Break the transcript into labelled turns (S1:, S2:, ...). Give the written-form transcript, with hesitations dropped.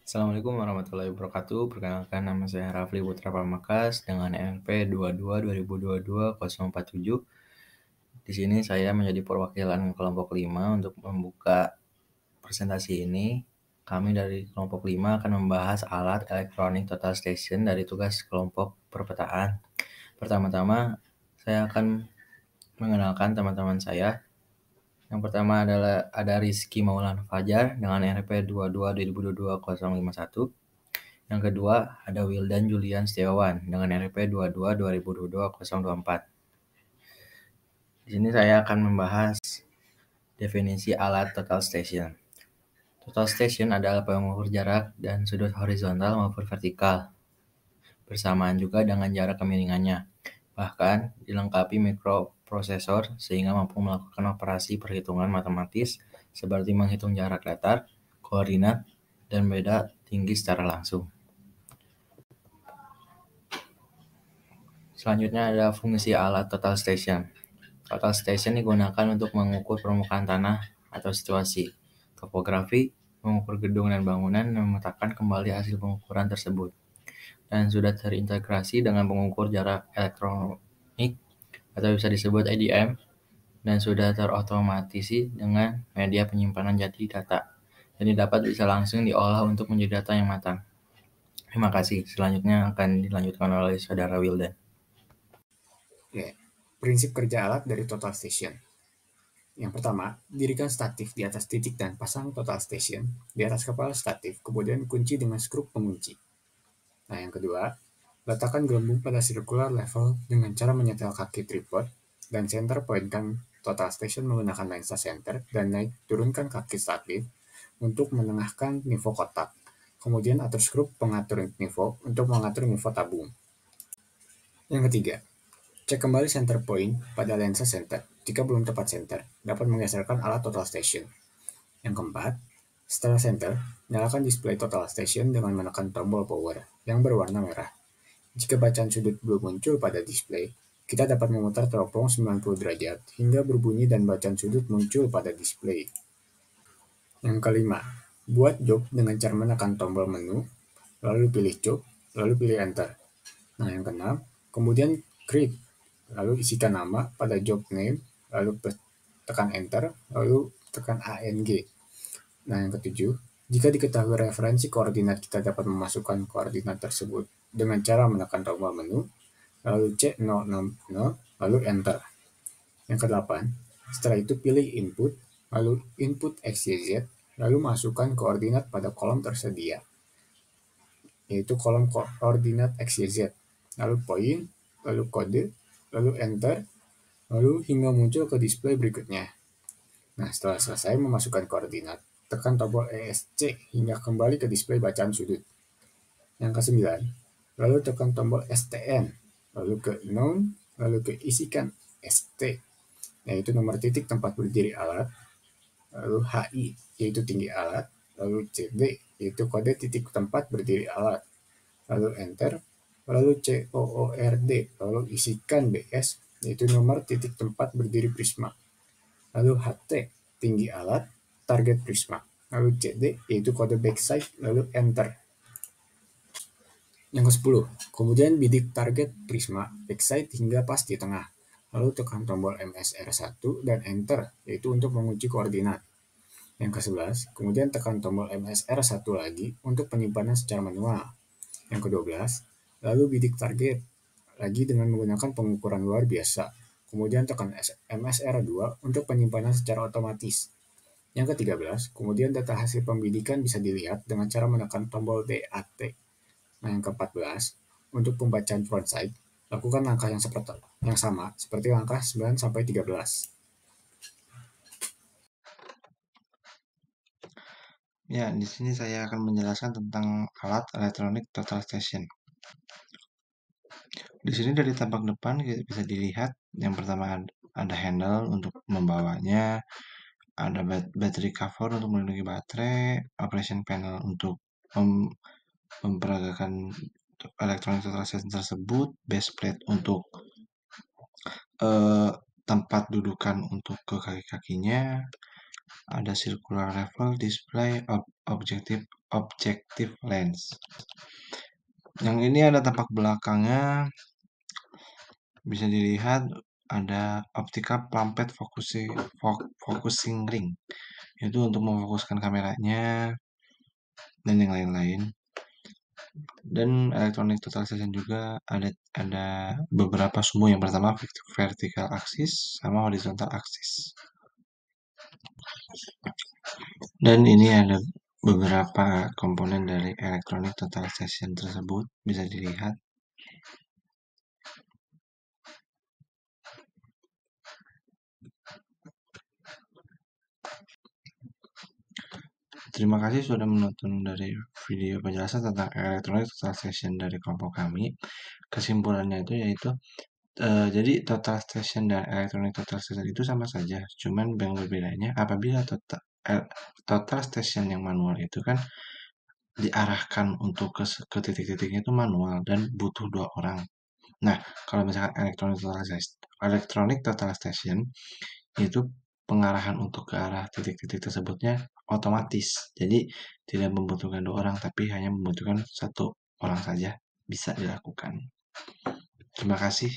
S1: Assalamualaikum warahmatullahi wabarakatuh. Perkenalkan nama saya Rafli Putra Pamakas dengan NP 22 2022 047. Di sini saya menjadi perwakilan kelompok 5 untuk membuka presentasi ini. Kami dari kelompok 5 akan membahas alat elektronik total station dari tugas kelompok perpetaan. Pertama-tama, saya akan mengenalkan teman-teman saya. Yang pertama adalah ada Rizky Maulana Fajar dengan NP 22 2022 051. Yang kedua, ada Wildan Julian Setiawan dengan RP 22 2022 024. Di sini saya akan membahas definisi alat total station. Total station adalah pengukur jarak dan sudut horizontal maupun vertikal, bersamaan juga dengan jarak kemiringannya. Bahkan dilengkapi mikroprosesor sehingga mampu melakukan operasi perhitungan matematis seperti menghitung jarak datar, koordinat, dan beda tinggi secara langsung. Selanjutnya ada fungsi alat total station. Total station digunakan untuk mengukur permukaan tanah atau situasi, topografi, mengukur gedung dan bangunan, dan memetakan kembali hasil pengukuran tersebut. Dan sudah terintegrasi dengan pengukur jarak elektronik atau bisa disebut ADM, dan sudah terotomatisasi dengan media penyimpanan jadi data. Jadi dapat bisa langsung diolah untuk menjadi data yang matang. Terima kasih. Selanjutnya akan dilanjutkan oleh Saudara Wildan.
S2: Ya, prinsip kerja alat dari total station. Yang pertama, dirikan statif di atas titik dan pasang total station di atas kepala statif, kemudian kunci dengan skrup pengunci. Nah, yang kedua, letakkan gelembung pada circular level dengan cara menyetel kaki tripod dan center pointkan total station menggunakan lensa center dan naik turunkan kaki statif untuk menengahkan nivå kotak. Kemudian atur skrup pengatur nivå untuk mengatur nivå tabung. Yang ketiga, cek kembali center point pada lensa center. Jika belum tepat center, dapat menggeserkan alat total station. Yang keempat, setelah center, nyalakan display total station dengan menekan tombol power yang berwarna merah. Jika bacaan sudut belum muncul pada display, kita dapat memutar teropong 90 derajat hingga berbunyi dan bacaan sudut muncul pada display. Yang kelima, buat job dengan cara menekan tombol menu, lalu pilih job, lalu pilih enter. Nah, yang keenam, kemudian create, lalu isikan nama pada job name, lalu tekan enter, lalu tekan ANG. Nah, yang ketujuh, jika diketahui referensi koordinat, kita dapat memasukkan koordinat tersebut dengan cara menekan tombol menu, lalu C060, lalu enter. Yang kedelapan, setelah itu pilih input, lalu input XYZ, lalu masukkan koordinat pada kolom tersedia, yaitu kolom koordinat XYZ, lalu point, lalu kode, lalu enter, lalu hingga muncul ke display berikutnya. Nah, setelah selesai memasukkan koordinat, tekan tombol ESC hingga kembali ke display bacaan sudut. Yang kesembilan, lalu tekan tombol STN, lalu ke known, lalu ke isikan ST, yaitu nomor titik tempat berdiri alat, lalu HI, yaitu tinggi alat, lalu CD, yaitu kode titik tempat berdiri alat, lalu enter, lalu COORD, lalu isikan BS, yaitu nomor titik tempat berdiri prisma, lalu HT, tinggi alat, target prisma, lalu CD, yaitu kode backside, lalu enter. Yang ke-10, kemudian bidik target prisma backside hingga pas di tengah, lalu tekan tombol MSR1 dan enter, yaitu untuk mengunci koordinat. Yang ke-11, kemudian tekan tombol MSR1 lagi untuk penyimpanan secara manual. Yang ke-12, lalu bidik target lagi dengan menggunakan pengukuran luar biasa. Kemudian tekan MSR2 untuk penyimpanan secara otomatis. Yang ke-13, kemudian data hasil pembidikan bisa dilihat dengan cara menekan tombol DAT. Nah, yang ke-14, untuk pembacaan frontside, lakukan langkah yang sama seperti langkah 9 sampai 13.
S3: Ya, di sini saya akan menjelaskan tentang alat elektronik total station. Di sini dari tampak depan kita bisa dilihat yang pertama ada handle untuk membawanya, ada battery cover untuk melindungi baterai, operation panel untuk memperagakan elektronik total station tersebut, base plate untuk tempat dudukan untuk ke kaki-kakinya, ada circular level, display, objective lens. Yang ini ada tapak belakangnya, bisa dilihat ada optical plumped focusing ring, itu untuk memfokuskan kameranya dan yang lain-lain. Dan electronic total station juga ada beberapa sumbu, yang pertama vertical axis sama horizontal axis. Dan ini ada beberapa komponen dari electronic total station tersebut, bisa dilihat. Terima kasih sudah menonton dari video penjelasan tentang electronic total station dari kelompok kami. Kesimpulannya itu yaitu jadi total station dan electronic total station itu sama saja, cuman yang berbedanya apabila total station yang manual itu kan diarahkan untuk ke titik-titiknya itu manual dan butuh 2 orang. Nah, kalau misalkan electronic total station itu pengarahan untuk ke arah titik-titik tersebutnya otomatis. Jadi tidak membutuhkan 2 orang, tapi hanya membutuhkan 1 orang saja bisa dilakukan. Terima kasih.